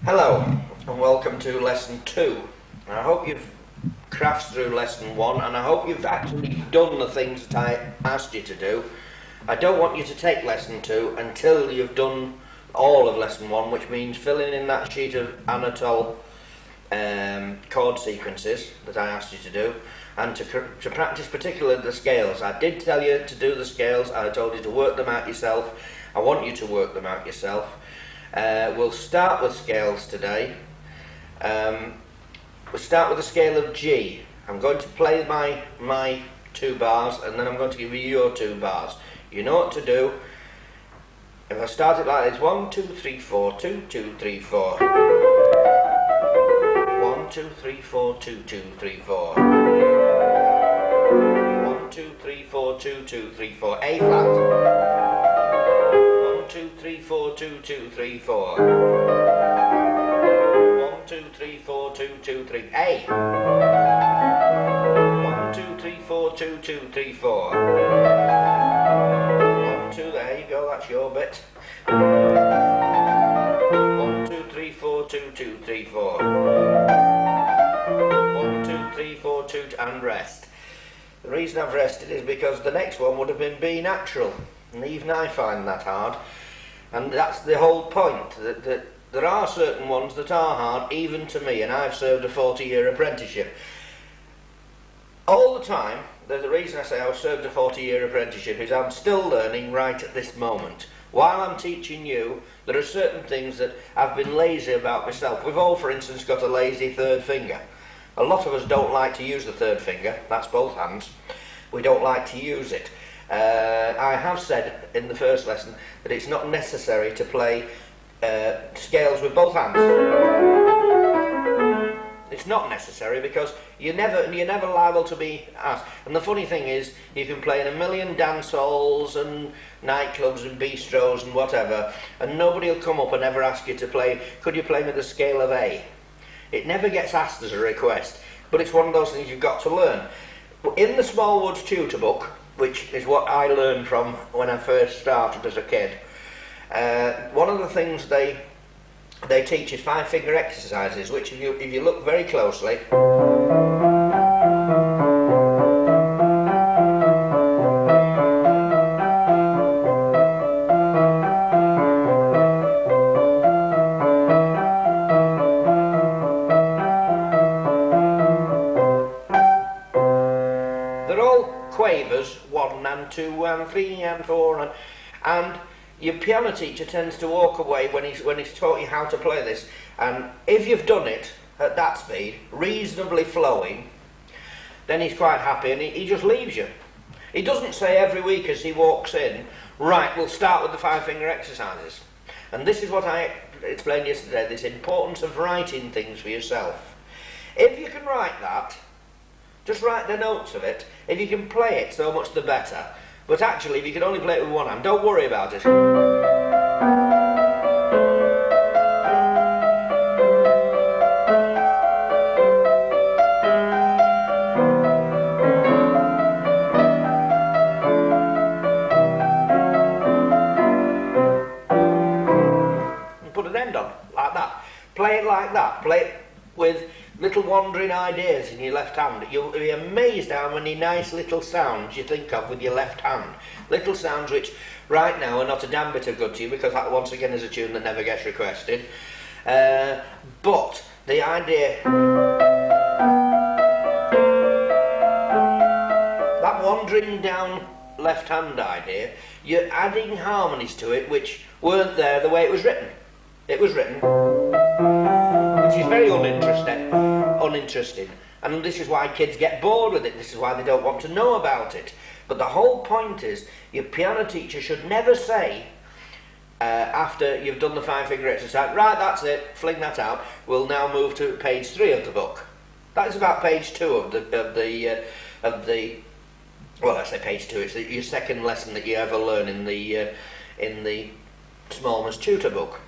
Hello and welcome to lesson 2. I hope you've crashed through lesson 1 and I hope you've actually done the things that I asked you to do. I don't want you to take lesson 2 until you've done all of lesson 1, which means filling in that sheet of Untitled chord sequences that I asked you to do, and to practice particularly the scales. I did tell you to do the scales, I told you to work them out yourself. I want you to work them out yourself. We'll start with scales today. We'll start with the scale of G. I'm going to play my 2 bars and then I'm going to give you your 2 bars. You know what to do. If I start it like this, 1, 2, 3, 4, 2, 2, 3, 4. 1, 2, 3, 4, 2, 2, 3, 4. 1, 2, 3, 4, 2, 2, 3, 4. A flat. 1, 2, 3, 4, 2, 2, 3, 4. 1, 2, 3, 4, 2, 2, 3. A. 1, 2, 3, 4, 2, 2, 3, 4. 1, 2, there you go, that's your bit. 1, 2, 3, 4, 2, 2, 3, 4. 1, 2, 3, 4, 2, and rest. The reason I've rested is because the next one would have been B natural, and even I find that hard. And that's the whole point, that there are certain ones that are hard, even to me, and I've served a 40-year apprenticeship. All the time, the reason I say I've served a 40-year apprenticeship is I'm still learning right at this moment. While I'm teaching you, there are certain things that I've been lazy about myself. We've all, for instance, got a lazy third finger. A lot of us don't like to use the third finger, that's both hands. We don't like to use it. I have said in the first lesson that it's not necessary to play scales with both hands. It's not necessary because you're never liable to be asked. And the funny thing is, you can play in a million dance halls and nightclubs and bistros and whatever, and nobody will come up and ever ask you to play, could you play me the scale of A? It never gets asked as a request, but it's one of those things you've got to learn. In the Small Woods tutor book, which is what I learned from when I first started as a kid, one of the things they teach is 5-finger exercises, which if you look very closely, they're all quavers, 1 and 2 and 3 and 4, and your piano teacher tends to walk away when he's taught you how to play this, and if you've done it at that speed, reasonably flowing, then he's quite happy and he just leaves you. He doesn't say every week as he walks in, right, we'll start with the 5-finger exercises. And this is what I explained yesterday, this importance of writing things for yourself. If you can write that, just write the notes of it. If you can play it, so much the better. But actually, if you can only play it with one hand, don't worry about it. And put an end on, like that. Play it like that. Play it with little wandering ideas in your left hand. You'll be amazed how many nice little sounds you think of with your left hand. Little sounds which right now are not a damn bit of good to you, because that once again is a tune that never gets requested. But the idea, that wandering down left hand idea, you're adding harmonies to it which weren't there the way it was written. It was written, which is very uninteresting, and this is why kids get bored with it. This is why they don't want to know about it. But the whole point is, your piano teacher should never say, after you've done the 5-finger exercise, right, that's it, fling that out, we'll now move to page 3 of the book. That is about page 2 of the well, I say page 2, it's your second lesson that you ever learn in the Small Woods tutor book.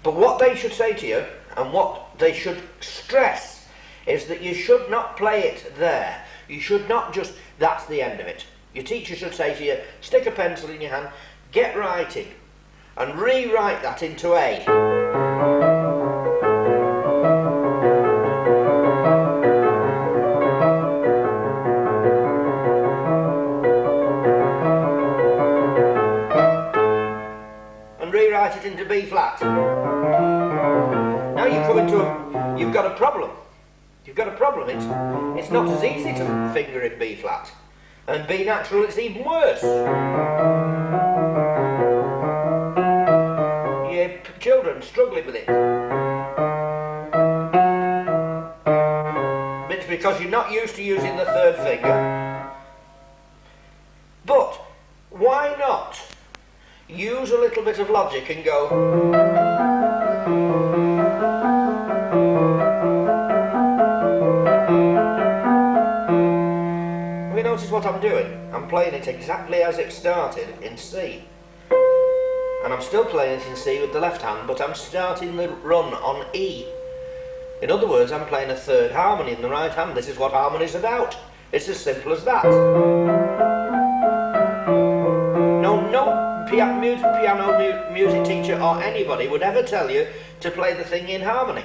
But what they should say to you, and what they should stress, is that you should not play it there. You should not just, that's the end of it. Your teacher should say to you, stick a pencil in your hand, get writing. and rewrite that into A. And rewrite it into B flat. Now you come into you've got a problem. You've got a problem. It's not as easy to finger in B flat. And B natural, it's even worse. Yeah, children struggling with it. It's because you're not used to using the third finger. But why not use a little bit of logic and go, notice what I'm doing? I'm playing it exactly as it started in C. And I'm still playing it in C with the left hand, but I'm starting the run on E. In other words, I'm playing a third harmony in the right hand. This is what harmony is about. It's as simple as that. No piano music teacher or anybody would ever tell you to play the thing in harmony.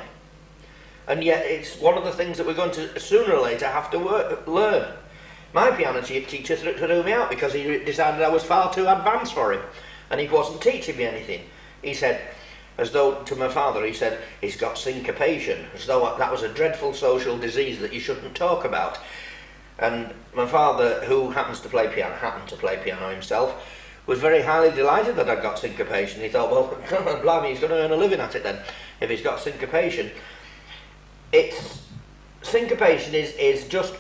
And yet it's one of the things that we're going to sooner or later have to learn. My piano teacher threw me out because he decided I was far too advanced for him and he wasn't teaching me anything. He said, as though to my father, he said, he's got syncopation, as though that was a dreadful social disease that you shouldn't talk about. And my father, who happened to play piano himself, was very highly delighted that I'd got syncopation. He thought, well, blimey, he's going to earn a living at it then, if he's got syncopation. Syncopation is just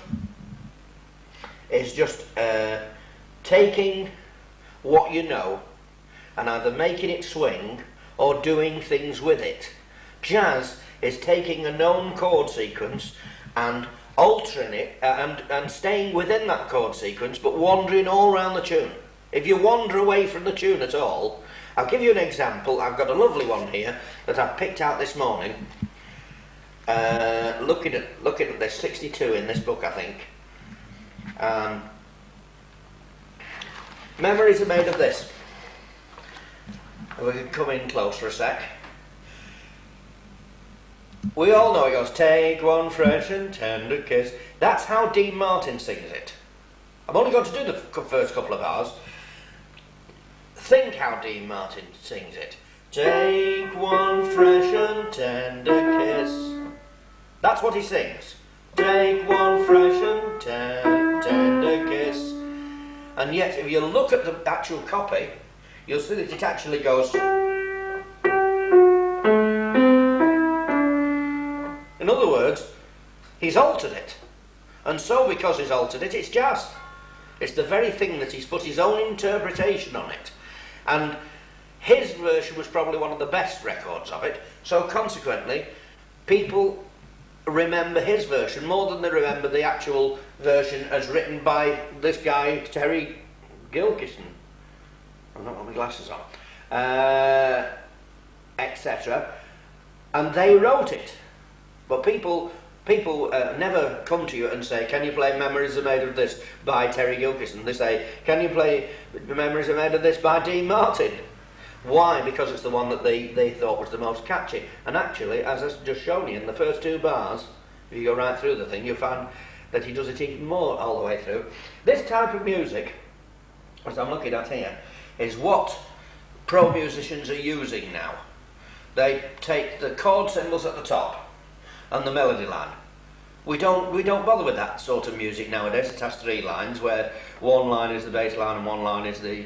taking what you know and either making it swing or doing things with it. Jazz is taking a known chord sequence and altering it and staying within that chord sequence but wandering all around the tune. If you wander away from the tune at all, I'll give you an example. I've got a lovely one here that I've picked out this morning. Looking at this, 62 in this book, I think. Memories are made of this. If we can come in close for a sec. We all know it goes, take one fresh and tender kiss. That's how Dean Martin sings it. I'm only going to do the first couple of bars. Think how Dean Martin sings it. Take one fresh and tender kiss. That's what he sings. Take one fresh and tender kiss. And yet, if you look at the actual copy, you'll see that it actually goes. In other words, he's altered it. And so, because he's altered it, it's jazz. It's the very thing that he's put his own interpretation on it. And his version was probably one of the best records of it. So, consequently, people remember his version more than they remember the actual version as written by this guy Terry Gilkison. I've not got my glasses on, etc. And they wrote it, but people never come to you and say, "Can you play Memories Are Made of This by Terry Gilkison?" They say, "Can you play Memories Are Made of This by Dean Martin?" Why? Because it's the one that they thought was the most catchy. And actually, as I've just shown you in the first two bars, if you go right through the thing, you'll find that he does it even more all the way through. This type of music, as I'm looking at here, is what pro musicians are using now. They take the chord symbols at the top and the melody line. We don't bother with that sort of music nowadays. It has three lines, where one line is the bass line and one line is the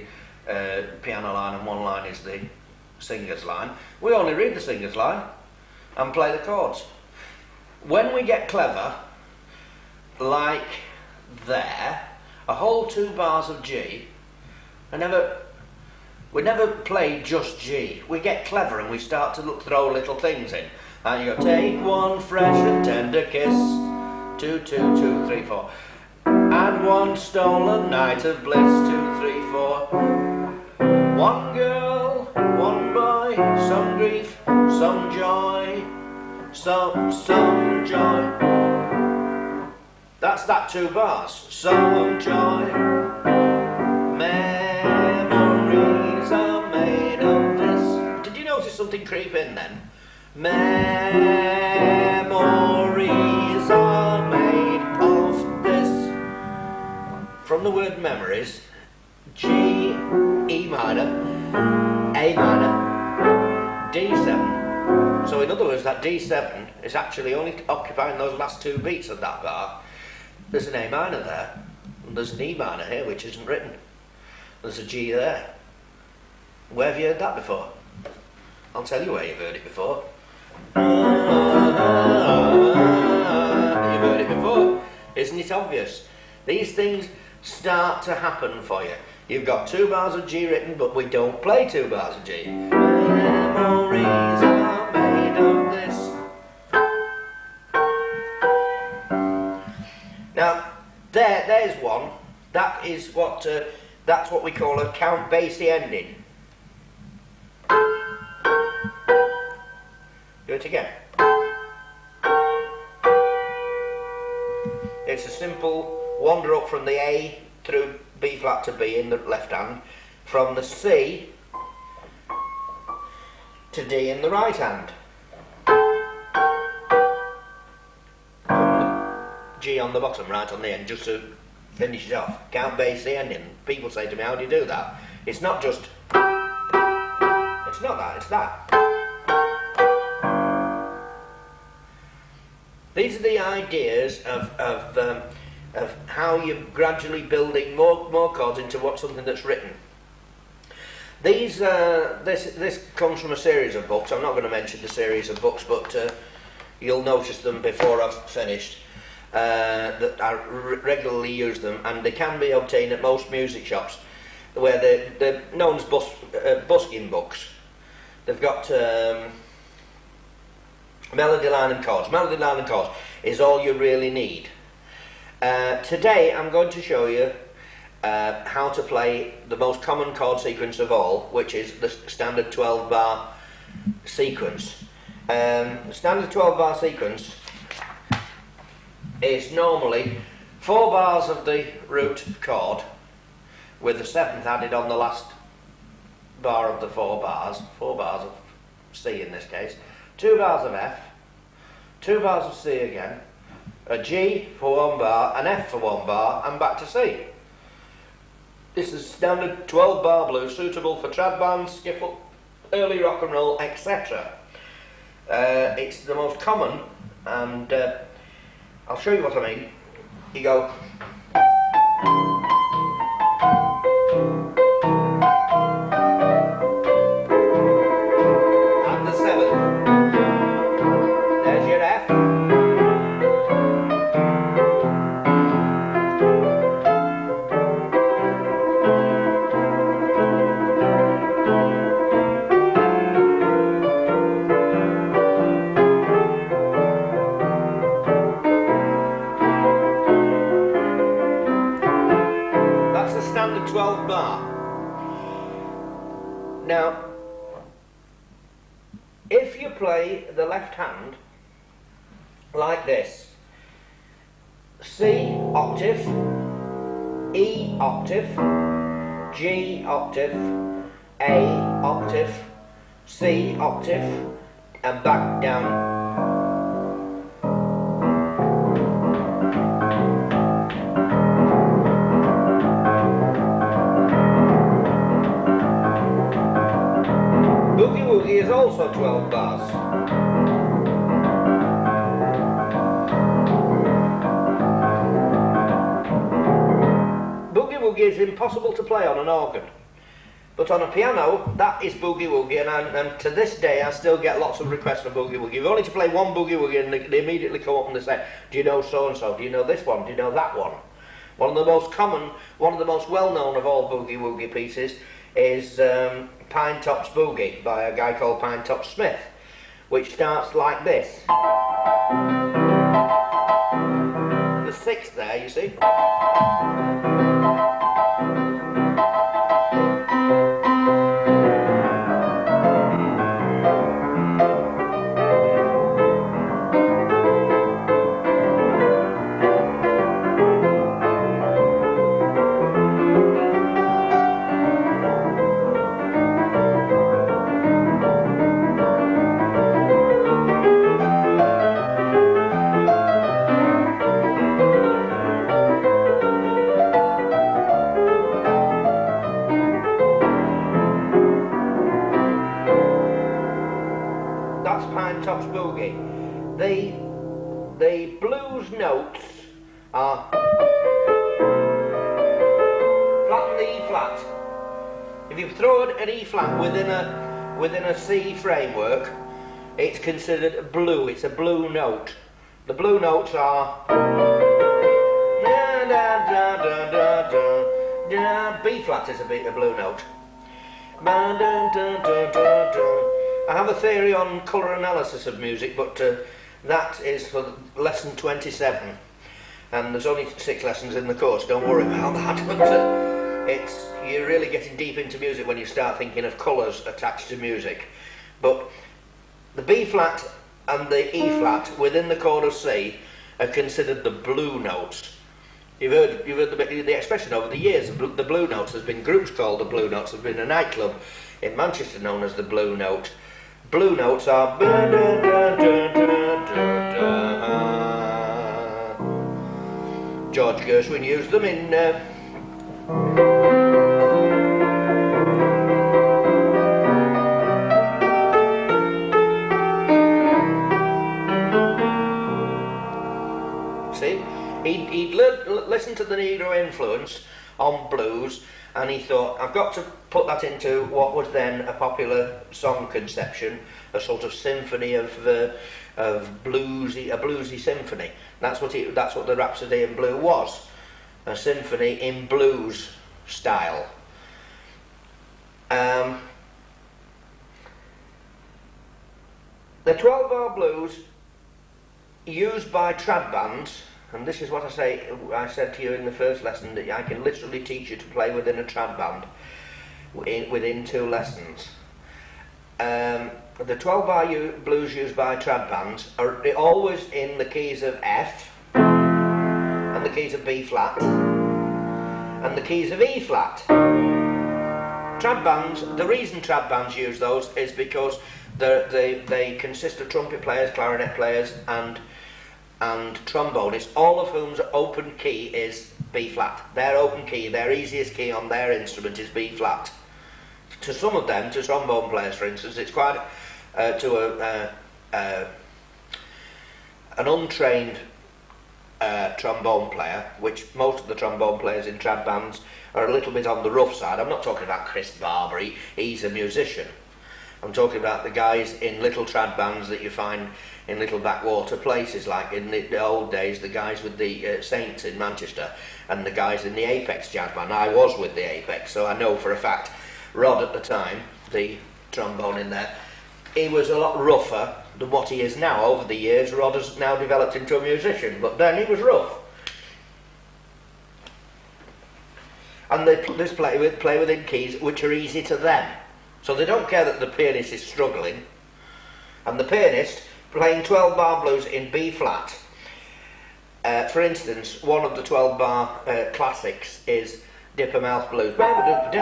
piano line and one line is the singer's line. We only read the singer's line and play the chords. When we get clever, like there, a whole 2 bars of G, we never play just G. We get clever and we start to throw little things in. And you go, take one fresh and tender kiss, 2, 2, 2, 3, 4. And one stolen night of bliss, 2, 3, 4. One girl, one boy, some grief, some joy, some joy. That's that 2 bars. Some joy. Memories are made of this. something creep in then. Memories are made of this. From the word memories, G, E minor, A minor, D7. So in other words, that D7 is actually only occupying those last two beats of that bar. There's an A minor there, and there's an E minor here which isn't written. There's a G there. Where have you heard that before? I'll tell you where you've heard it before. You've heard it before. Isn't it obvious? These things start to happen for you. You've got 2 bars of G written, but we don't play 2 bars of G. Memories are made of this. Now, there's one. That is what that's what we call a count basie ending. Do it again. It's a simple wander up from the A through B flat to B in the left hand, from the C to D in the right hand. G on the bottom, right on the end, just to finish it off. Count basie ending. People say to me, how do you do that? It's not just, it's not that, it's that. These are the ideas of how you're gradually building more chords into something that's written. This comes from a series of books. I'm not going to mention the series of books, but you'll notice them before I've finished. That I regularly use them, and they can be obtained at most music shops, where they're known as busking books. They've got melody line and chords. Melody line and chords is all you really need. Today I'm going to show you how to play the most common chord sequence of all, which is the standard 12 bar sequence. The standard 12 bar sequence is normally 4 bars of the root chord with the 7th added on the last bar of the 4 bars of C in this case, 2 bars of F, 2 bars of C again, a G for 1 bar, an F for 1 bar, and back to C. This is standard 12 bar blues suitable for trad bands, skiffle, early rock and roll, etc. It's the most common, and I'll show you what I mean. You go. And the 7th. There's your F. That's the standard 12 bar. Now, if you play the left hand like this, C octave, E octave, G octave, A octave, C octave, and back down. Boogie Woogie is also 12 bars. Boogie Woogie is impossible to play on an organ, but on a piano that is Boogie Woogie, and to this day I still get lots of requests for Boogie Woogie. You've only to play one Boogie Woogie and they immediately come up and they say, do you know so and so, do you know this one, do you know that one? One of the most common, one of the most well known of all Boogie Woogie pieces is Pine Tops Boogie by a guy called Pine Top Smith, which starts like this. The 6th there, you see. the blues notes are flat and the E flat. If you throw an E flat within a C framework, it's considered blue. It's a blue note. The blue notes are B flat is a blue note. I have a theory on colour analysis of music, but that is for lesson 27, and there's only 6 lessons in the course. Don't worry about that. But you're really getting deep into music when you start thinking of colours attached to music. But the B flat and the E flat within the chord of C are considered the blue notes. You've heard the expression over the years. The blue notes. There's been groups called the blue notes. There's been a nightclub in Manchester known as the Blue Note. Blue notes are George Gershwin used them in see, he'd listened to the Negro influence on blues, and he thought, I've got to put that into what was then a popular song conception, a sort of symphony of bluesy symphony. That's what the Rhapsody in Blue was, a symphony in blues style. The 12-bar blues used by trad bands. And this is what I said to you in the first lesson, that I can literally teach you to play within a trad band within 2 lessons. The 12-bar blues used by trad bands are always in the keys of F, and the keys of B flat, and the keys of E flat. Trad bands, the reason trad bands use those is because they consist of trumpet players, clarinet players, and trombonists, all of whom's open key is B flat. Their open key, their easiest key on their instrument is B flat. To some of them, to trombone players for instance, it's quite an untrained trombone player, which most of the trombone players in trad bands are a little bit on the rough side. I'm not talking about Chris Barber, he's a musician. I'm talking about the guys in little trad bands that you find in little backwater places, like in the old days, the guys with the Saints in Manchester, and the guys in the Apex jazz band. I was with the Apex, so I know for a fact Rod at the time, the trombone in there, he was a lot rougher than what he is now. Over the years, Rod has now developed into a musician, but then he was rough. And they just play within keys which are easy to them. So they don't care that the pianist is struggling. And the pianist playing 12-bar blues in B flat. For instance, one of the 12-bar classics is Dipper Mouth Blues. I'm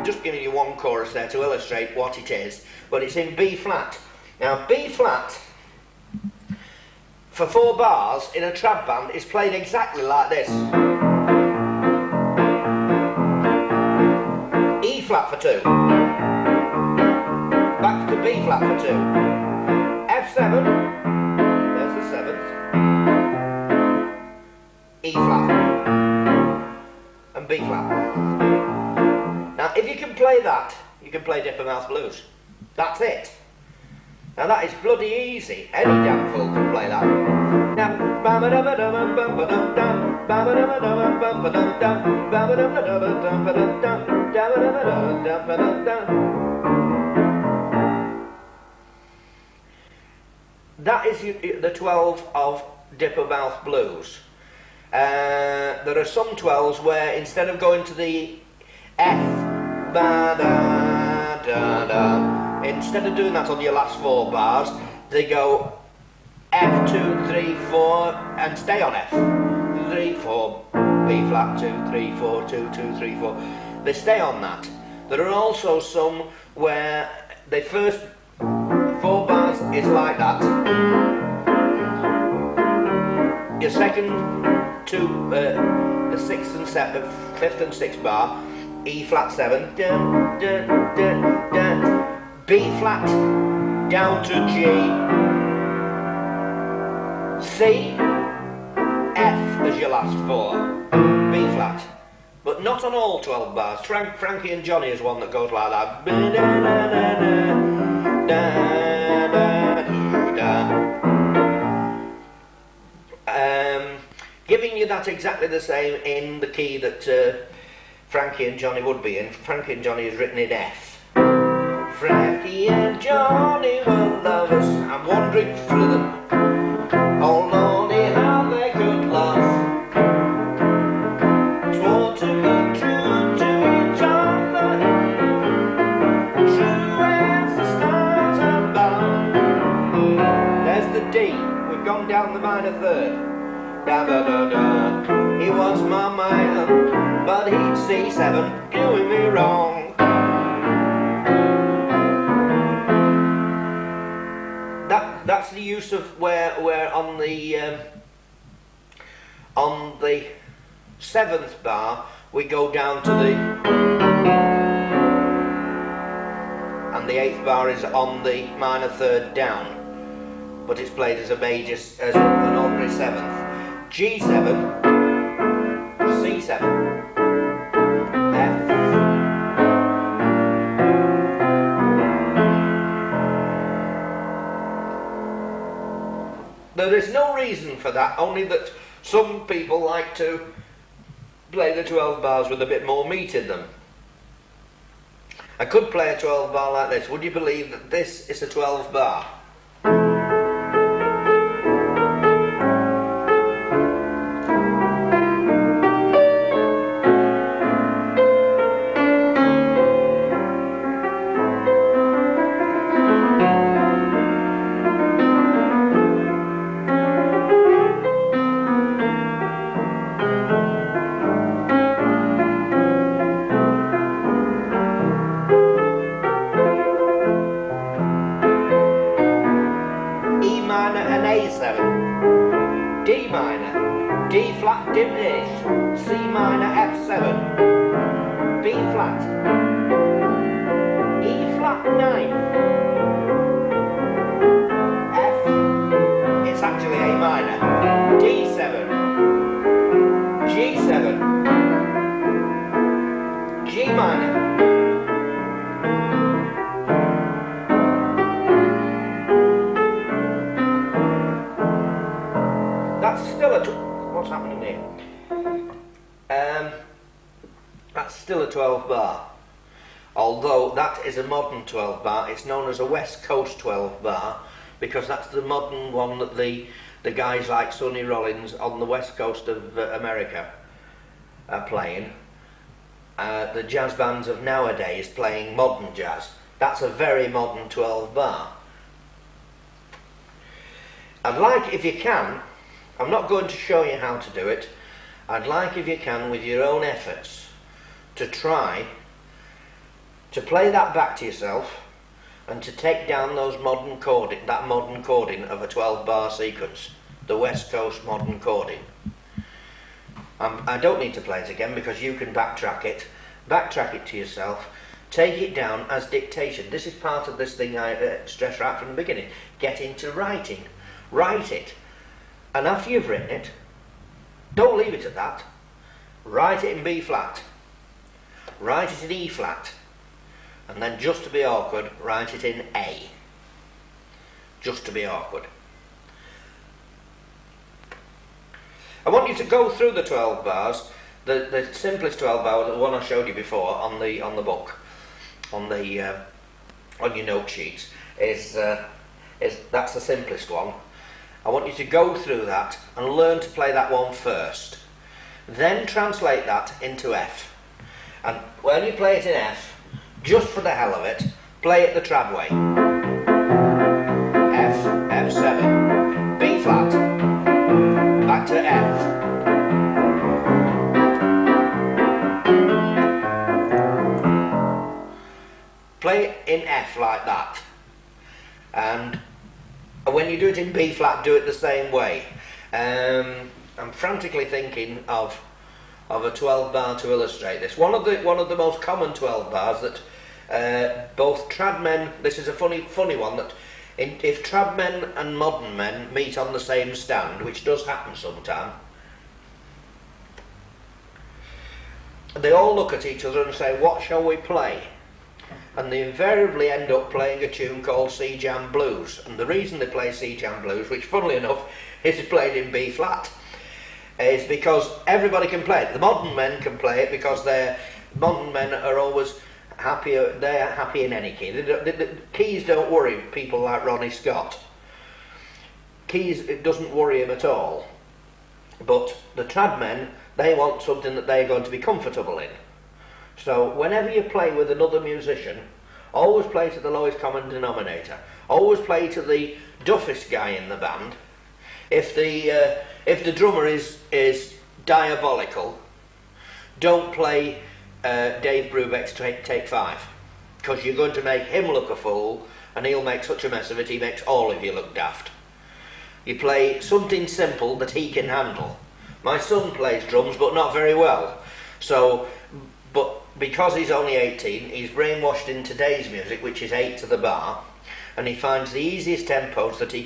just giving you one chorus there to illustrate what it is, but it's in B flat. Now, B flat for 4 bars in a trad band is played exactly like this. E flat for 2. Back to B flat for 2. F7. There's the 7th. E flat. And B flat. Now, if you can play that, you can play Dipper Mouth Blues. That's it. Now that is bloody easy. Any damn fool can play that. That is the 12 of Dipper Mouth Blues. There are some 12s where instead of going to the F, instead of doing that on your last 4 bars, they go F, 2, 3, 4 and stay on F. 3, 4, B flat, 2, 3, 4, 2, 2, 3, 4. They stay on that. There are also some where the first 4 bars is like that. Your second two, the sixth and fifth and sixth bar, E flat 7, dun, dun, dun, dun, B flat down to G, C, F as your last 4, B flat. But not on all 12 bars. Frankie and Johnny is one that goes like that. Giving you that exactly the same in the key that Frankie and Johnny would be in. Frankie and Johnny is written in F. Frankie and Johnny were lovers. I'm wandering through them. Oh lordy, how they could laugh. Swore to be true to each other, true as the stars above. There's the D. We've gone down the minor third. Da da da da. He was my man, but he'd C7 doing me wrong. That's the use of where on the seventh bar we go down to the, and the eighth bar is on the minor third down, but it's played as a major, as an ordinary seventh. G7, C7, F. There is no reason for that, only that some people like to play the 12 bars with a bit more meat in them. I could play a 12 bar like this. Would you believe that this is a 12 bar? D minor, D flat diminished, C minor F7, B flat, E flat 9, F, it's actually A minor, D7, G7, G minor. That's still a, what's happening here? That's still a 12 bar. Although that is a modern 12 bar, it's known as a West Coast 12 bar because that's the modern one that the guys like Sonny Rollins on the West Coast of America are playing. The jazz bands of nowadays playing modern jazz. That's a very modern 12 bar. I'd like, if you can, I'm not going to show you how to do it. I'd like, if you can, with your own efforts, to try to play that back to yourself and to take down those modern chording, that modern chording of a 12-bar sequence, the West Coast modern chording. I don't need to play it again because you can backtrack it to yourself, take it down as dictation. This is part of this thing I stressed right from the beginning. Get into writing. Write it. And after you've written it, don't leave it at that. Write it in B flat. Write it in E flat. And then, just to be awkward, write it in A. Just to be awkward. I want you to go through the 12 bars. The simplest 12 bar, the one I showed you before on the book, on your note sheets, is that's the simplest one. I want you to go through that and learn to play that one first. Then translate that into F. And when you play it in F, just for the hell of it, play it the trad way. F, F7, B flat, back to F. Play it in F like that. And And when you do it in B flat, do it the same way. I'm frantically thinking of a 12 bar to illustrate this. One of the most common 12 bars that both trad men, this is a funny one, that if trad men and modern men meet on the same stand, which does happen sometime, they all look at each other and say, what shall we play? And they invariably end up playing a tune called C Jam Blues. And the reason they play C Jam Blues, which funnily enough is played in B flat, is because everybody can play it. The modern men can play it because modern men are always happier. They're happy in any key. The keys don't worry people like Ronnie Scott. Keys, it doesn't worry him at all. But the trad men, they want something that they're going to be comfortable in. So whenever you play with another musician, always play to the lowest common denominator. Always play to the duffest guy in the band. If the drummer is diabolical, don't play Dave Brubeck's Take 5, because you're going to make him look a fool, and he'll make such a mess of it, he makes all of you look daft. You play something simple that he can handle. My son plays drums, but not very well. But because he's only 18, he's brainwashed in today's music, which is 8 to the bar, and he finds the easiest tempos that he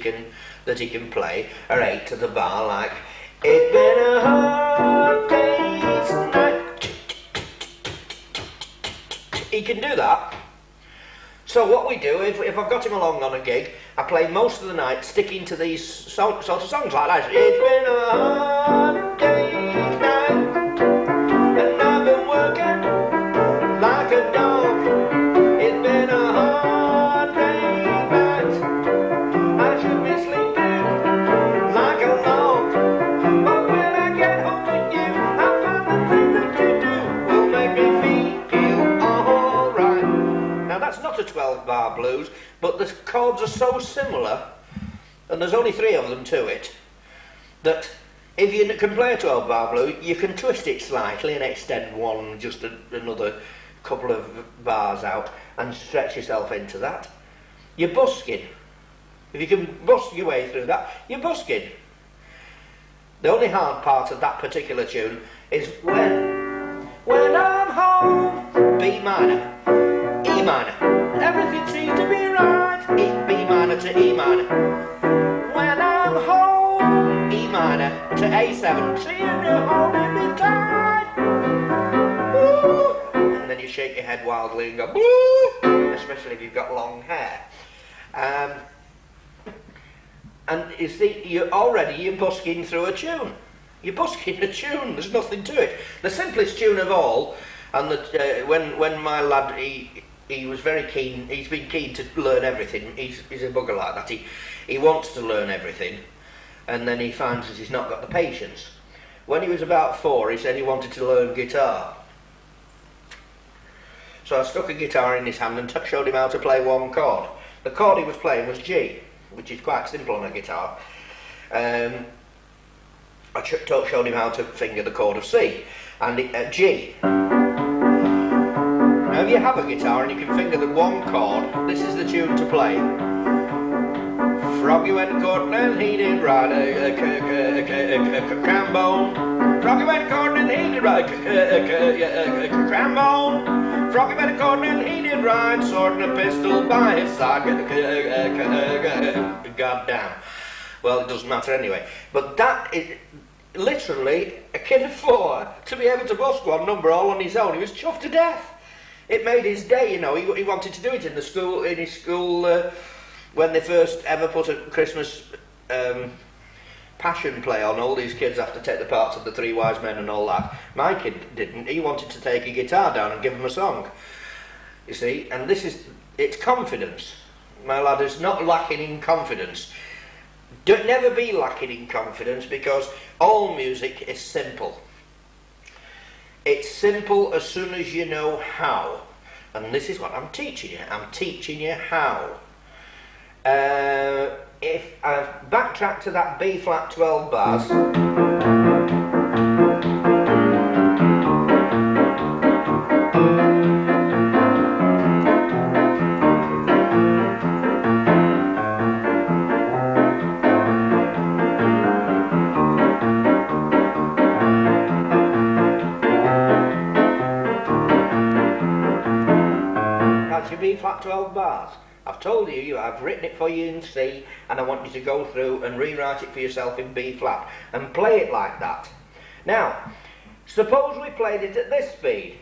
can play are 8 to the bar, like "It's been a hard day's night." He can do that. So what we do, if I've got him along on a gig, I play most of the night sticking to these sort of songs like that. It's been a hard day's night, and I've been working like a dog. It's been a hard day's night. I should be sleeping like a log. But when I get home with you, I find the thing that you do will make me feel alright. Now that's not a 12 bar blues, but the chords are so similar, and there's only 3 of them to it, that if you can play a 12 bar blues, you can twist it slightly and extend another couple of bars out and stretch yourself into that. You're busking. If you can busk your way through that, you're busking. The only hard part of that particular tune is when I'm home, B minor, E minor, everything seems to be right, B minor to E minor. When I'm home, E minor to A7, seeing you holding me tight. Ooh. And then you shake your head wildly and go, boo, especially if you've got long hair. And you see, you're busking through a tune. You're busking a tune, there's nothing to it. The simplest tune of all, and when my lad, he was very keen, he's been keen to learn everything, he's a bugger like that, he wants to learn everything, and then he finds that he's not got the patience. When he was about 4, he said he wanted to learn guitar. So I stuck a guitar in his hand and showed him how to play one chord. The chord he was playing was G, which is quite simple on a guitar. I showed him how to finger the chord of C, and G. Now if you have a guitar and you can finger the one chord, this is the tune to play. Froggy went courting and he did ride a cambone. Froggy went courting and he did ride a cambone. Froggy went courting and he did ride, sword and a pistol by his side. Goddamn. Well, it doesn't matter anyway. But that is literally a kid of 4 to be able to busk one number all on his own. He was chuffed to death. It made his day, you know. He wanted to do it in his school. When they first ever put a Christmas passion play on, all these kids have to take the parts of the 3 wise men and all that. My kid didn't. He wanted to take a guitar down and give them a song. You see, and it's confidence. My lad is not lacking in confidence. Don't never be lacking in confidence, because all music is simple. It's simple as soon as you know how. And this is what I'm teaching you. I'm teaching you how. If I backtrack to that B flat 12 bars, your B flat 12 bars. I've told you, I've written it for you in C, and I want you to go through and rewrite it for yourself in B flat, and play it like that. Now, suppose we played it at this speed.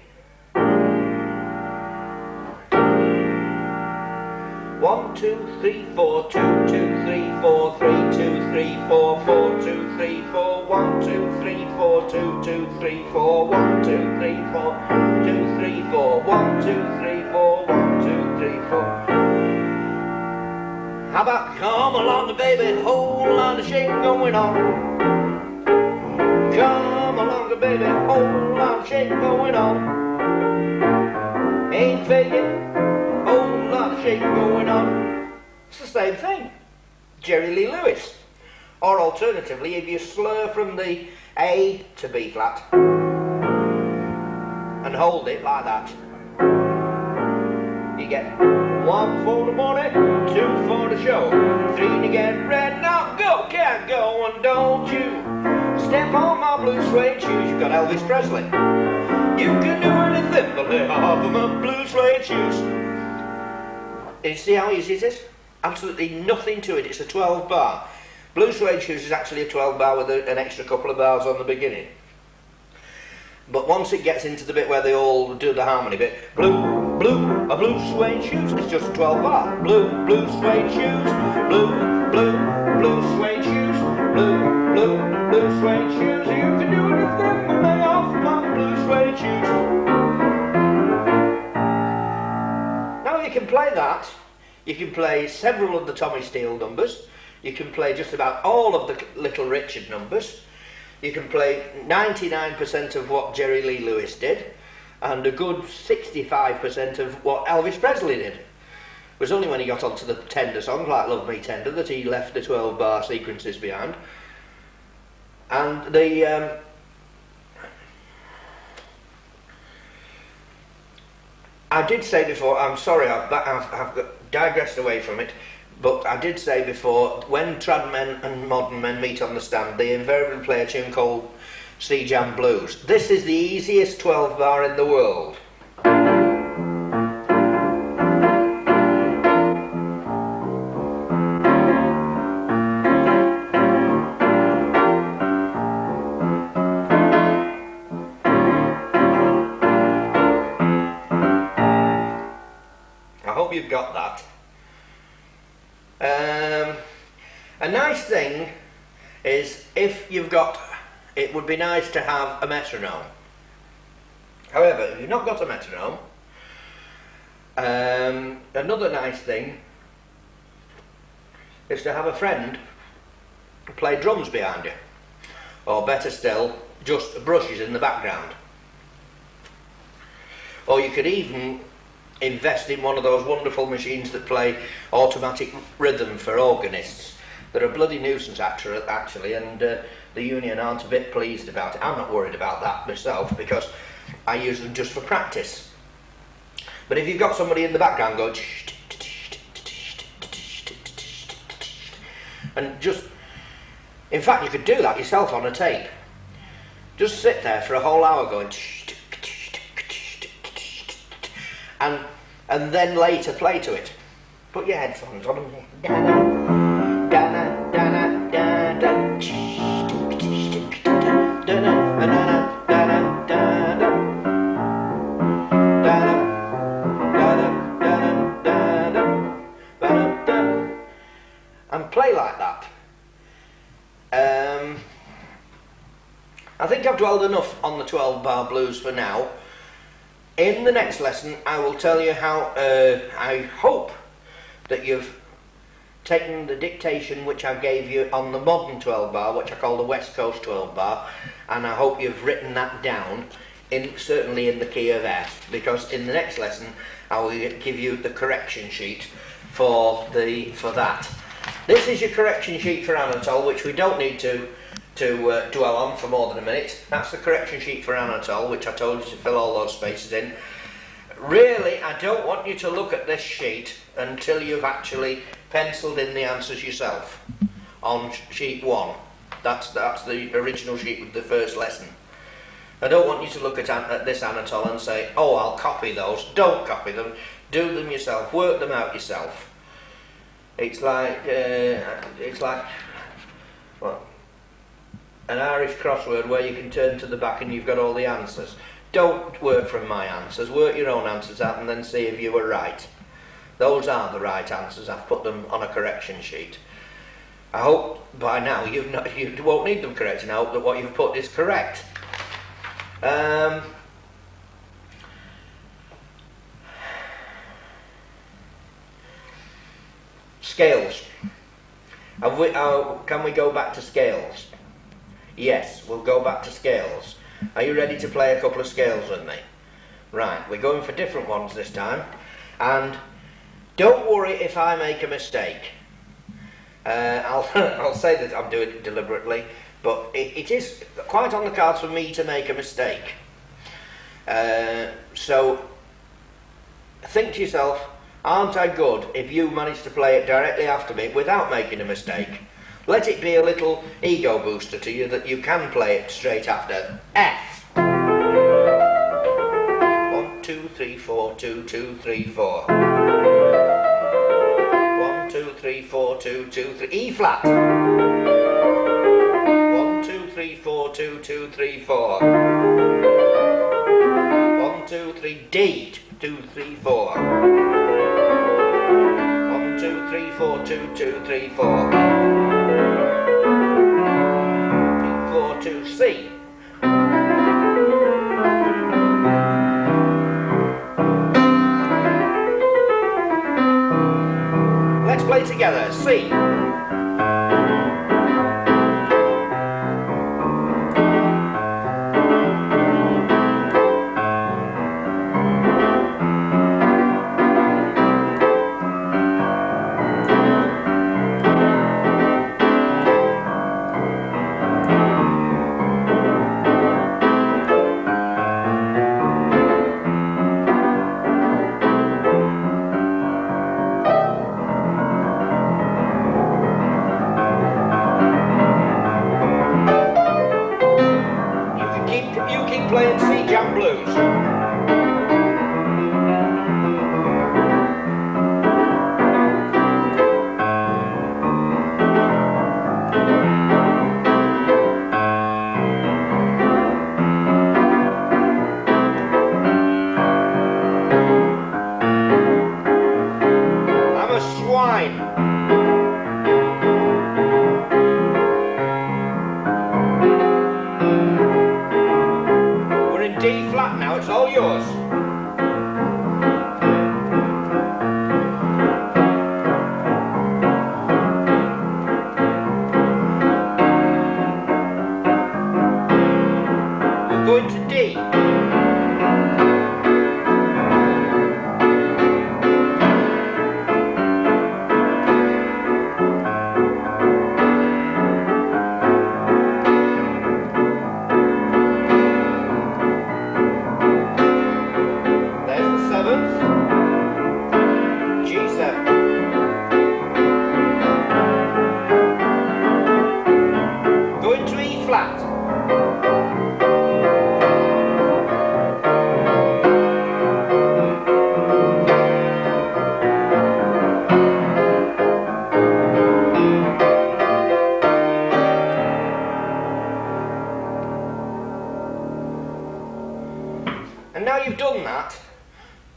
1, 2, 3, 4, 2, 2, 3, 4, 3, 2, 3, 4, 4, 2, 3, 4, 1, 2, 3, 4, 2, 2, 3, 4, 1, 2, 3, 4, 2, 3, 4, 1, 2, 3, 4, 1, 2, 3, 4. How about come along, baby, whole lot of shake going on. Come along, baby, whole lot of shake going on. Ain't faking. Whole lot of shake going on. It's the same thing. Jerry Lee Lewis. Or alternatively, if you slur from the A to B flat and hold it like that, you get 1 for the money, 2 for the show, 3 to get ready. Now go, can't go, and don't you step on my blue suede shoes. You've got Elvis Presley. You can do anything but lay off of my blue suede shoes. You see how easy it is? Absolutely nothing to it. It's a 12 bar. Blue Suede Shoes is actually a 12 bar with an extra couple of bars on the beginning. But once it gets into the bit where they all do the harmony bit, blue, blue, a blue suede shoes, it's just a 12 bar. Blue, blue suede shoes, blue, blue, blue suede shoes, blue, blue, blue suede shoes. You can do anything but lay off my blue suede shoes. You can play that, you can play several of the Tommy Steele numbers, you can play just about all of the Little Richard numbers, you can play 99% of what Jerry Lee Lewis did, and a good 65% of what Elvis Presley did. It was only when he got onto the tender songs like Love Me Tender that he left the 12 bar sequences behind. And the I did say before, I'm sorry, I've digressed away from it, but I did say before, when trad men and modern men meet on the stand, they invariably play a tune called Sea Jam Blues. This is the easiest 12 bar in the world. You've got that. A nice thing is if you've got, it would be nice to have a metronome. However, if you've not got a metronome, another nice thing is to have a friend play drums behind you, or better still, just brushes in the background. Or you could even invest in one of those wonderful machines that play automatic rhythm for organists. They're a bloody nuisance actually, and the union aren't a bit pleased about it. I'm not worried about that myself because I use them just for practice. But if you've got somebody in the background going and just, in fact you could do that yourself on a tape. Just sit there for a whole hour going and then later play to it. Put your headphones on and play like that. I think I've dwelled enough on the 12 bar blues for now. In the next lesson, I will tell you how I hope that you've taken the dictation which I gave you on the modern 12 bar, which I call the West Coast 12 bar, and I hope you've written that down, certainly in the key of F, because in the next lesson I will give you the correction sheet for that. This is your correction sheet for Anatole, which we don't need to dwell on for more than a minute. That's the correction sheet for Anatole, which I told you to fill all those spaces in. Really, I don't want you to look at this sheet until you've actually penciled in the answers yourself on sheet 1. That's the original sheet with the first lesson. I don't want you to look at this Anatole and say, oh, I'll copy those. Don't copy them. Do them yourself. Work them out yourself. It's like well, an Irish crossword where you can turn to the back and you've got all the answers. Don't work from my answers. Work your own answers out and then see if you were right. Those are the right answers. I've put them on a correction sheet. I hope by now you won't need them correcting. I hope that what you've put is correct. Scales. Can we go back to scales? Yes, we'll go back to scales. Are you ready to play a couple of scales with me? Right, we're going for different ones this time. And don't worry if I make a mistake. I'll say that I'm doing it deliberately, but it is quite on the cards for me to make a mistake. So think to yourself, aren't I good if you manage to play it directly after me without making a mistake? Let it be a little ego booster to you that you can play it straight after F. 1, 2, 3, 4, 2, 2, 3, 4. 1, 2, 3, 4, 2, 2, 3. E flat. 1, 2, 3, 4, 2, 2, 3, 4. 1, 2, 3. D. 2, 3, 4. 1, 2, 3, 4, 2, 2, 3, 4. 3, 4, 2, C. Let's play together. C. Playing C jam blues. I'm a swine. D flat now, it's all yours. We're going to D. And now you've done that,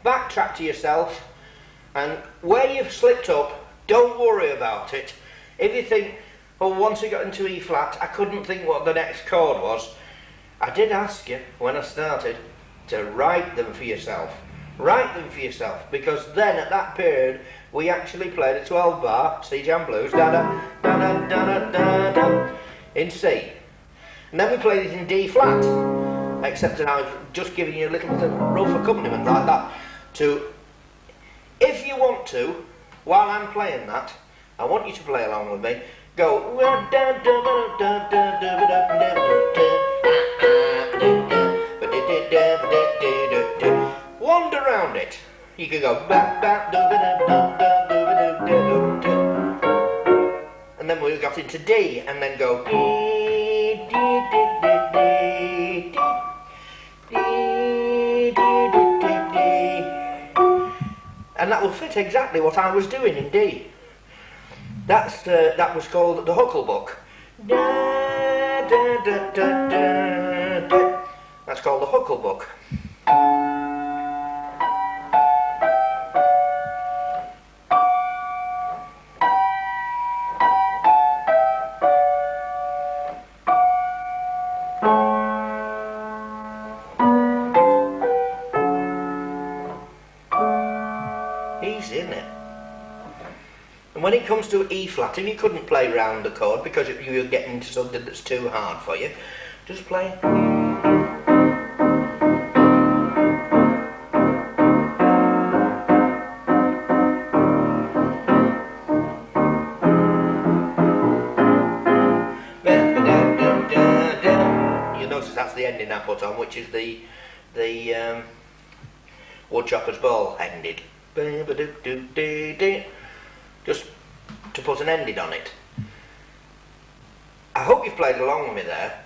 backtrack to yourself, and where you've slipped up, don't worry about it. If you think, well, once I got into E flat, I couldn't think what the next chord was, I did ask you when I started to write them for yourself. Write them for yourself, because then at that period we actually played a 12 bar C jam blues, da da da da da da da, in C, and then we played it in D flat. Except that I've just given you a little bit of rough accompaniment like that. To, if you want to, while I'm playing that, I want you to play along with me. Go. Wander around it. You can go. And then we got into D, and then go. And that will fit exactly what I was doing in D. That was called the Hucklebuck. Da, da, da, da, da, da. That's called the Hucklebuck. Easy, isn't it? And when it comes to E flat, if you couldn't play round the chord because you're getting into something that's too hard for you, just play. You'll notice that's the ending I put on, which is the woodchopper's ball ended. Just to put an ending on it. I hope you've played along with me there,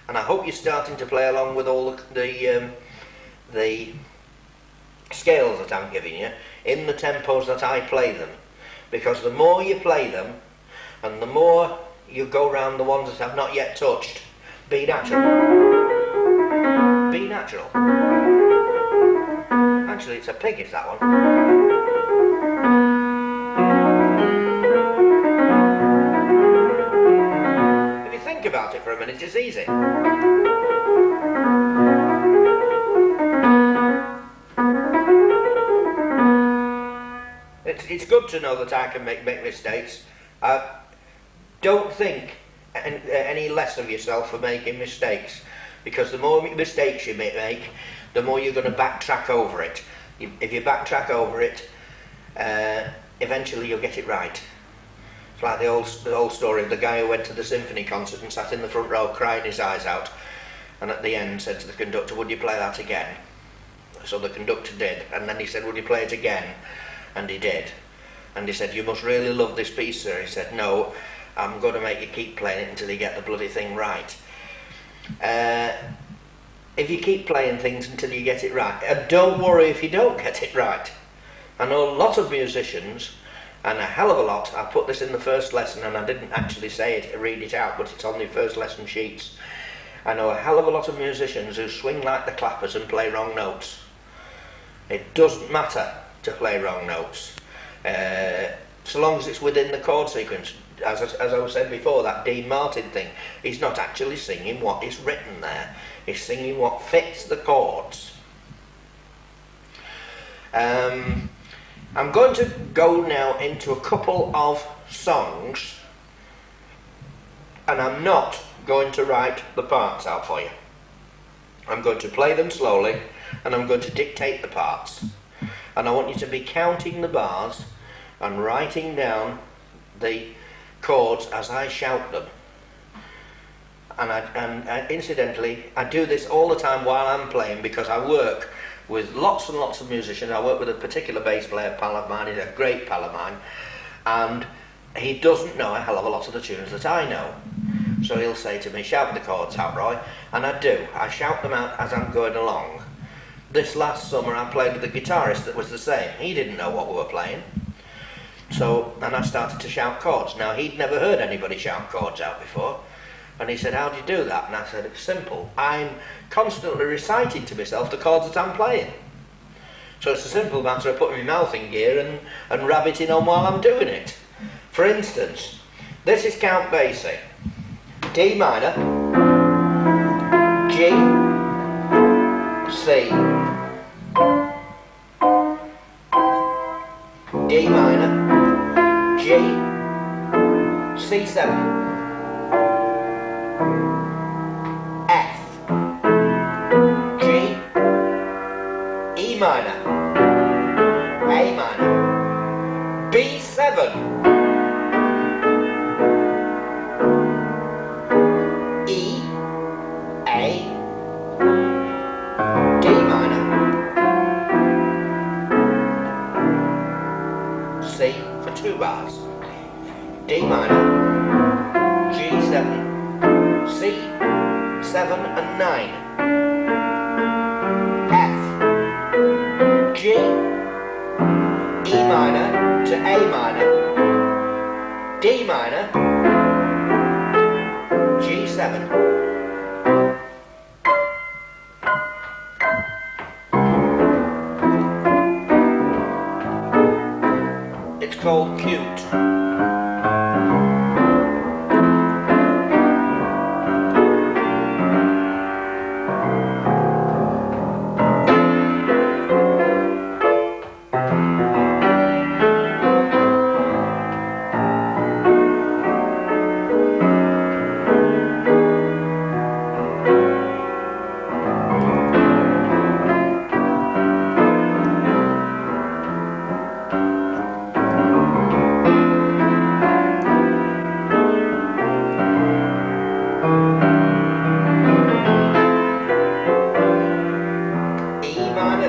and I hope you're starting to play along with all the scales that I'm giving you in the tempos that I play them, because the more you play them and the more you go round the ones that I've not yet touched, be natural. Be natural. Actually, it's a pig, is that one? Think about it for a minute, it's easy. It's good to know that I can make mistakes. Don't think any less of yourself for making mistakes, because the more mistakes you make, the more you're going to backtrack over it. If you backtrack over it, eventually you'll get it right. It's like the old story of the guy who went to the symphony concert and sat in the front row crying his eyes out, and at the end said to the conductor, "Would you play that again?" So the conductor did, and then he said, "Would you play it again?" And he did. And he said, "You must really love this piece, sir." He said, "No, I'm going to make you keep playing it until you get the bloody thing right." If you keep playing things until you get it right, and don't worry if you don't get it right. I know a lot of musicians, and a hell of a lot. I put this in the first lesson, and I didn't actually say it, read it out, but it's on the first lesson sheets. I know a hell of a lot of musicians who swing like the clappers and play wrong notes. It doesn't matter to play wrong notes, so long as it's within the chord sequence. As I said before, that Dean Martin thing, he's not actually singing what is written there. He's singing what fits the chords. I'm going to go now into a couple of songs, and I'm not going to write the parts out for you. I'm going to play them slowly, and I'm going to dictate the parts. And I want you to be counting the bars and writing down the chords as I shout them. And incidentally, I do this all the time while I'm playing, because I work with lots and lots of musicians. I work with a particular bass player, pal of mine. He's a great pal of mine, and he doesn't know a hell of a lot of the tunes that I know. So he'll say to me, "Shout the chords out, Roy," and I do. I shout them out as I'm going along. This last summer I played with a guitarist that was the same. He didn't know what we were playing. So, and I started to shout chords. Now, he'd never heard anybody shout chords out before. And he said, "How do you do that?" And I said, "It's simple. I'm constantly reciting to myself the chords that I'm playing. So it's a simple matter of putting my mouth in gear and rabbiting on while I'm doing it." For instance, this is Count Basie. D minor, G, C, D minor, G, C7, F, G, E minor, A minor, B7, E, A, D minor, C for 2 bars, D minor, G7, C, 7 and 9, F, G, minor to A minor, D minor, G7. It's called Cute.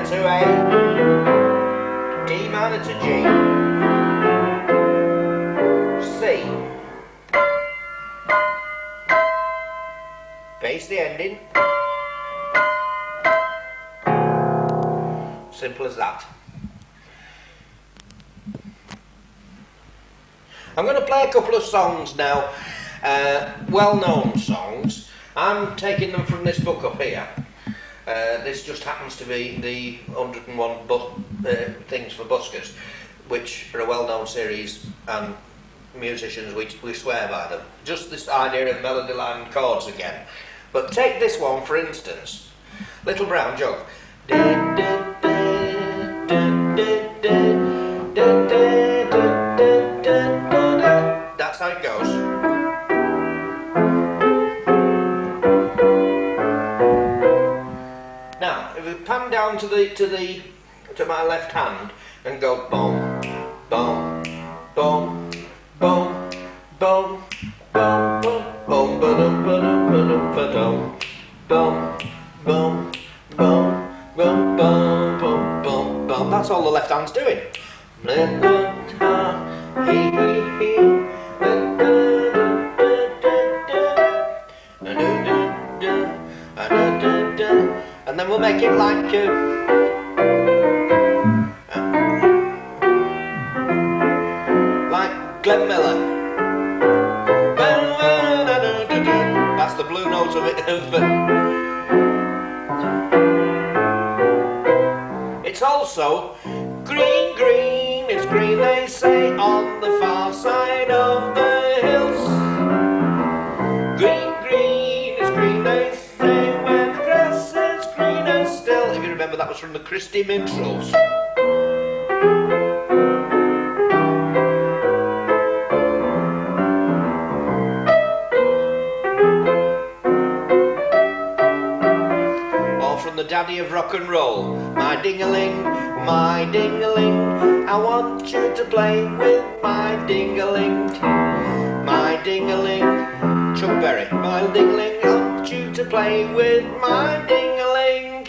To A, D minor to G, C, bass the ending, simple as that. I'm going to play a couple of songs now, well-known songs. I'm taking them from this book up here. This just happens to be the 101 things for buskers, which are a well-known series, and musicians, we swear by them. Just this idea of melody line and chords again. But take this one for instance, Little Brown Jug. That's how it goes. Now, if we pan down to my left hand and go boom, boom, boom, boom, boom, boom, boom, boom, boom, boom, boom, boom, boom, boom, boom, boom. That's all the left hand's doing. And then we'll make it like Glenn Miller. That's the blue note of it. It's also green, green, it's green they say on the far side of the hills. Green, green, it's green they say when the grass is greener still. If you remember, that was from the Christie Minstrels. The daddy of rock and roll. My ding-a-ling, I want you to play with my ding-a-ling. My ding-a-ling, Chuck Berry. My ding-a-ling, I want you to play with my ding-a-ling.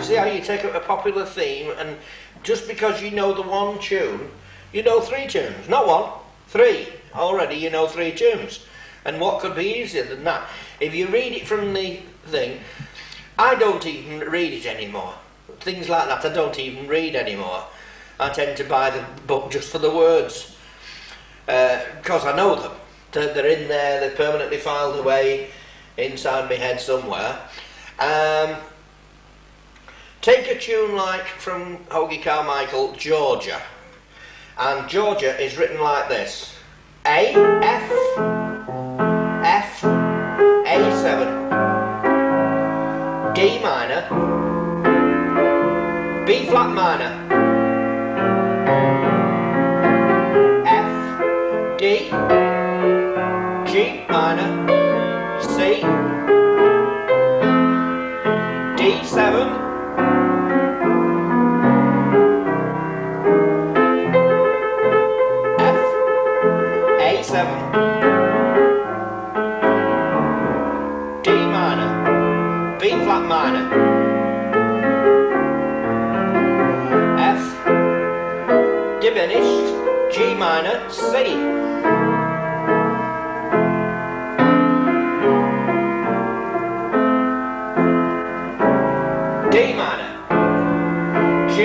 See how you take up a popular theme, and just because you know the one tune, you know three tunes. Not one, three. Already you know three tunes. And what could be easier than that? If you read it from the thing, I don't even read it anymore. Things like that I don't even read anymore. I tend to buy the book just for the words, because I know them. They're in there, they're permanently filed away inside my head somewhere. Take a tune like from Hoagy Carmichael, Georgia. And Georgia is written like this. A, F, F, A7, D minor, B flat minor, F, D, G minor, C, D7, A7, D minor, B flat minor, F, diminished, G minor, C. D minor, G,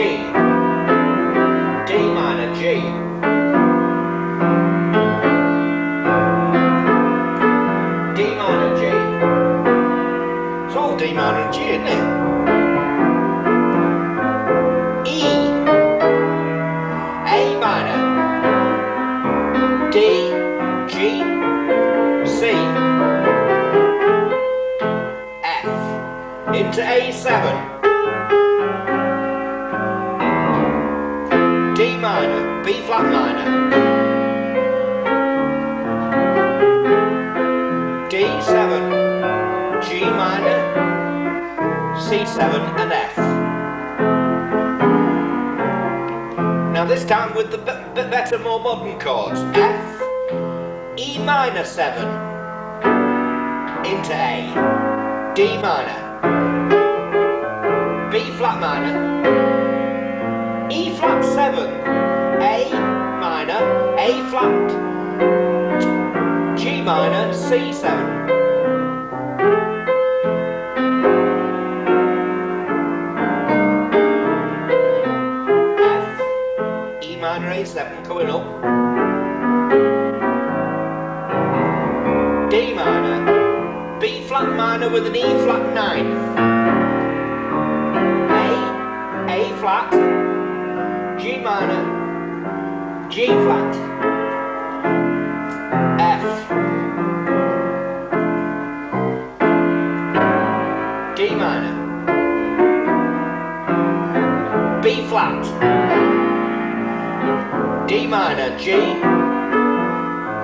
D minor, G. D minor, G. It's all D minor and G, isn't it? E, A minor, D, G, C, F, into A7, D minor, B flat minor, D7, G minor, C7 and F. Now this time with the better, more modern chords. F, E minor 7 into A, D minor, B flat minor, E flat 7, A minor, A flat, G minor, C7. Minor A7 coming up, D minor, B flat minor with an E flat 9, A flat, G minor, G flat, F, D minor, B flat, D minor, G,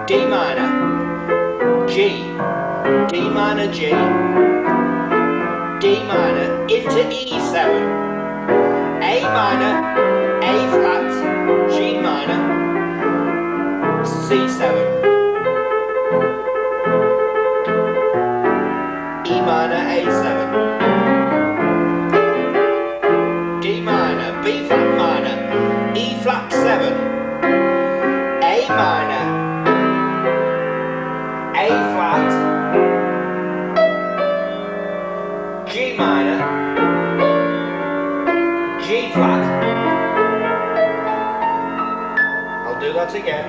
D minor, G, D minor, G, D minor, into E7, A minor, A flat, G minor, C7, E minor, A7, D minor, B flat minor, E flat 7, A minor, A flat, G minor, G flat. I'll do that again.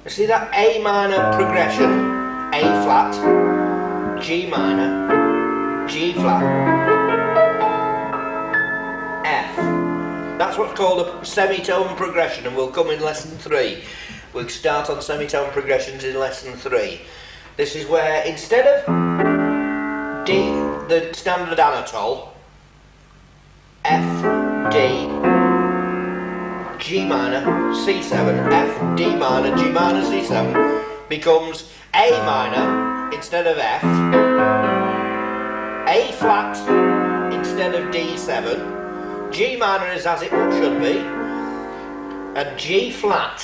See that A minor progression, A flat, G minor, G flat, F. That's what's called a semitone progression, and we'll come in lesson 3. We'll start on semitone progressions in lesson 3. This is where instead of D, the standard Anatole, F, D, G minor, C7, F, D minor, G minor, C7 becomes A minor instead of F, A flat instead of D7, G minor is as it should be, and G flat.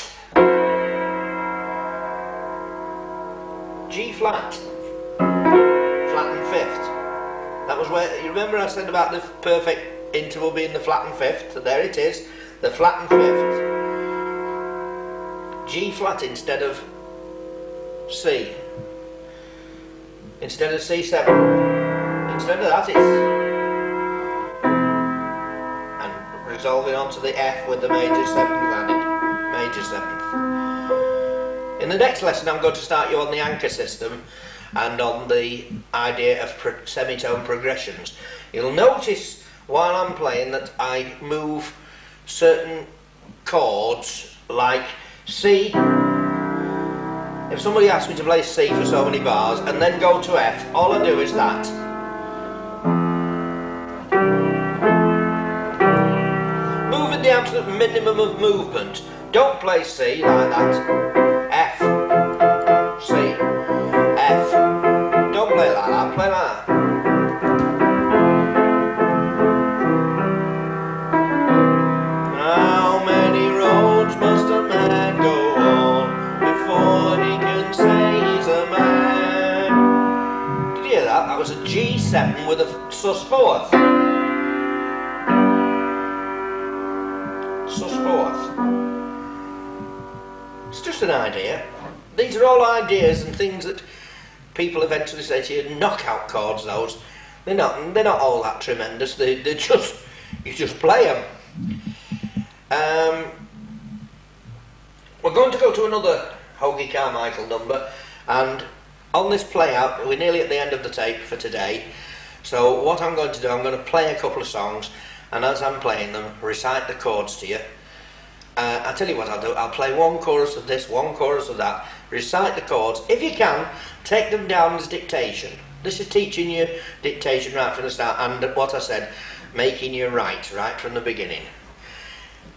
G flat, flattened fifth. That was where, you remember I said about the perfect interval being the flattened fifth? So there it is. The flattened fifth, G flat instead of C, instead of C7, instead of that it's, and resolving onto the F with the major seventh added, major seventh. In the next lesson I'm going to start you on the anchor system and on the idea of semitone progressions. You'll notice while I'm playing that I move certain chords like C. If somebody asks me to play C for so many bars and then go to F, all I do is that. Move at the absolute minimum of movement. Don't play C like that. F, C, F. Don't play like that, play like that. sus fourth. Sus fourth. It's just an idea. These are all ideas and things that people eventually say to you, knockout chords. Those they're not all that tremendous. They're just, you just play them. We're going to go to another Hoagie Carmichael number, and on this play out, we're nearly at the end of the tape for today. So what I'm going to do, I'm going to play a couple of songs, and as I'm playing them, recite the chords to you. I'll tell you what I'll do, I'll play one chorus of this, one chorus of that, recite the chords. If you can, take them down as dictation. This is teaching you dictation right from the start, and what I said, making you right from the beginning.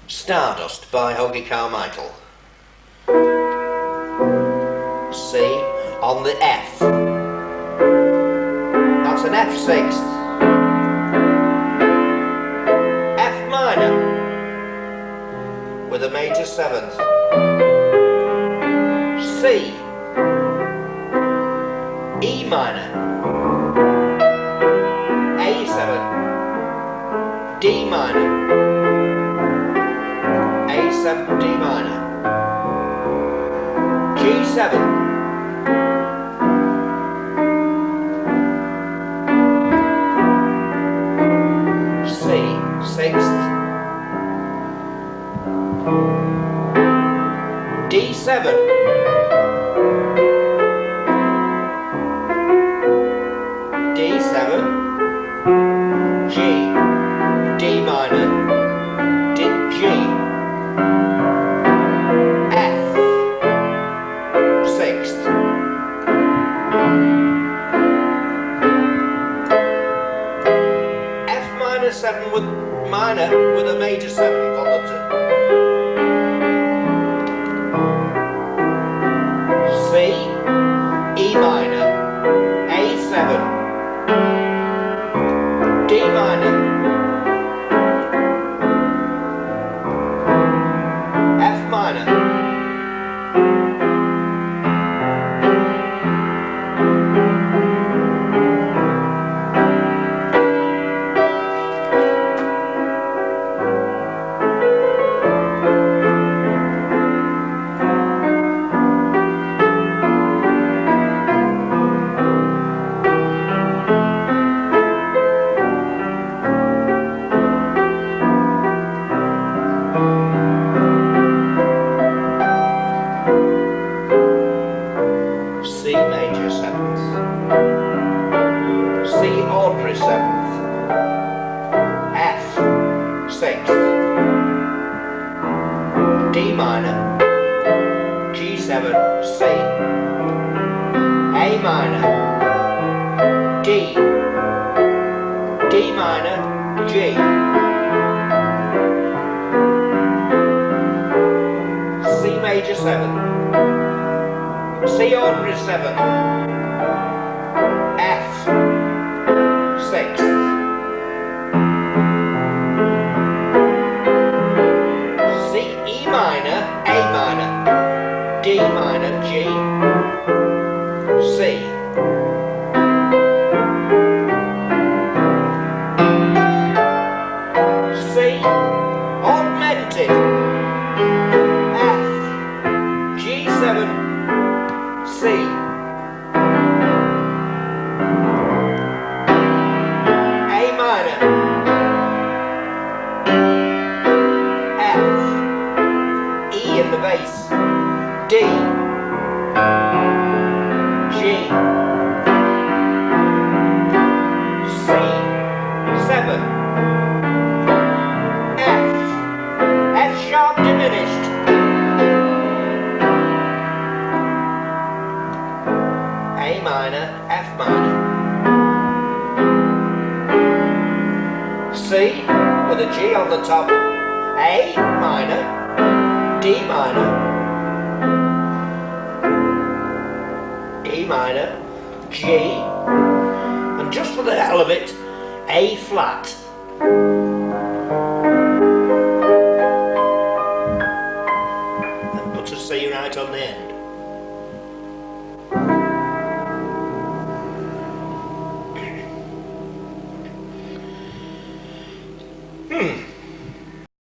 Stardust by Hoagie Carmichael. C on the F. That's an F6. F minor with a major 7th. C. E minor. A7. D minor. A7, D minor. G7. Sixth, D7, D7, G, D minor, D, G, F, 6th, F minor 7 with minor with a major 7th on the 2. C, E minor, A7, D minor, F minor, D minor, G7, C, A minor, D, D minor, G, C major 7, C ordinary 7, F, 6th, minor, A minor, D minor, G, C, C, augmented, F, G7, C, A minor, in the bass, D, G, C, 7, F, F sharp diminished, A minor, F minor, C with a G on the top, A minor, D minor, E minor, G, and just for the hell of it, A flat. And put a C right on the end.